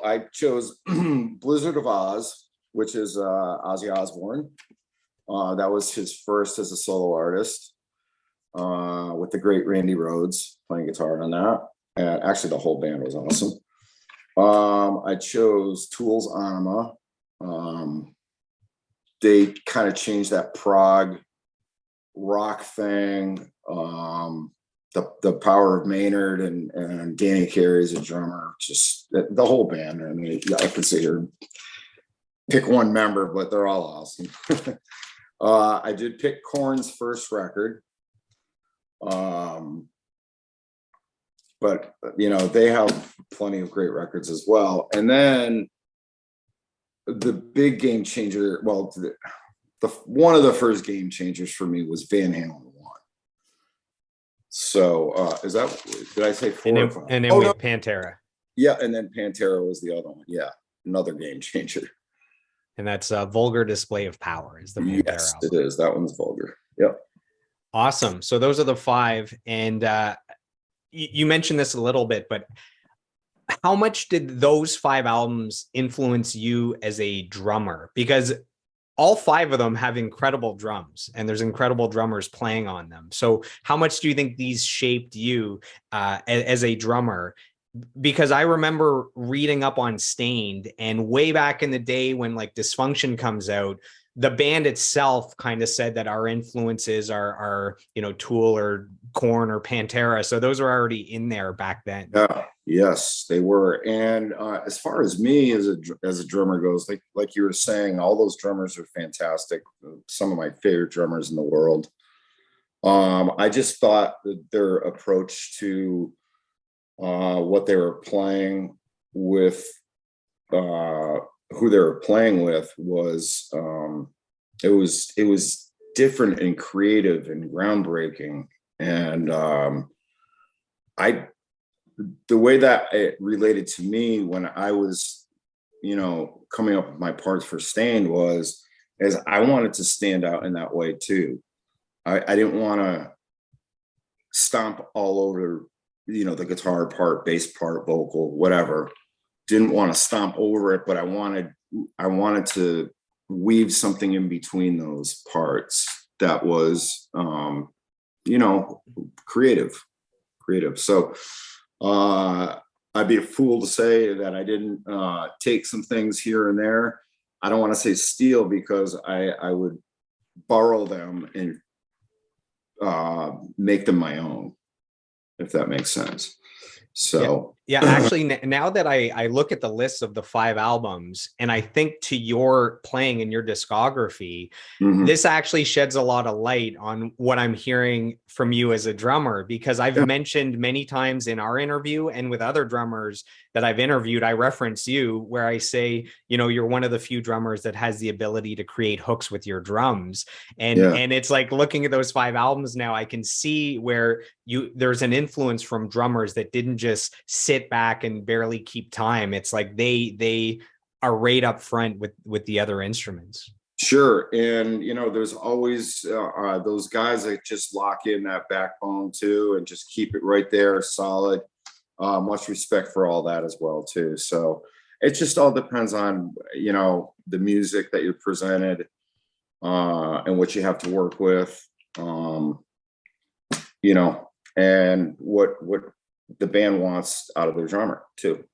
I chose Blizzard of Oz, which is Ozzy Osbourne. That was his first as a solo artist, with the great Randy Rhoads playing guitar on that. And actually, the whole band was awesome. I chose Tool's Anima. They kind of changed that prog rock thing. The power of Maynard and Danny Carey as a drummer, just the whole band. I mean, I could sit here and pick one member, but they're all awesome. I did pick Korn's first record. But they have plenty of great records as well. And then the big game changer, well, one of the first game changers for me was Van Halen 1. So did I say 4 or 5? And then we have Pantera. Yeah, and then Pantera was the other one. Yeah, another game changer. And that's a Vulgar Display of Power is the Pantera Yes, album. It is. That one's Vulgar. Yep. Awesome. So those are the 5. And you mentioned this a little bit, but how much did those 5 albums influence you as a drummer? Because all 5 of them have incredible drums and there's incredible drummers playing on them. So how much do you think these shaped you as a drummer? Because I remember reading up on Stained, and way back in the day when like Dysfunction comes out, the band itself kind of said that our influences are Tool or Korn or Pantera. So those were already in there back then. Yeah, yes, they were. And as far as me as a drummer goes, like you were saying, all those drummers are fantastic. Some of my favorite drummers in the world. I just thought that their approach to what they were playing with, who they were playing with was it was different and creative and groundbreaking. And the way that it related to me when I was coming up with my parts for Stained was as I wanted to stand out in that way too. I didn't want to stomp all over the guitar part, bass part, vocal, whatever. Didn't want to stomp over it, but I wanted to weave something in between those parts that was creative. So I'd be a fool to say that I didn't take some things here and there. I don't want to say steal, because I would borrow them and make them my own, if that makes sense. So yeah, actually, now that I look at the list of the 5 albums and I think to your playing in your discography, this actually sheds a lot of light on what I'm hearing from you as a drummer, because I've mentioned many times in our interview and with other drummers that I've interviewed, I reference you where I say, you're one of the few drummers that has the ability to create hooks with your drums. And it's like looking at those 5 albums now, I can see where there's an influence from drummers that didn't just sit back and barely keep time. It's like they are right up front with the other instruments. Sure. And there's always those guys that just lock in that backbone too and just keep it right there solid. Much respect for all that as well too. So it just all depends on the music that you're presented and what you have to work with, and what the band wants out of their drummer too.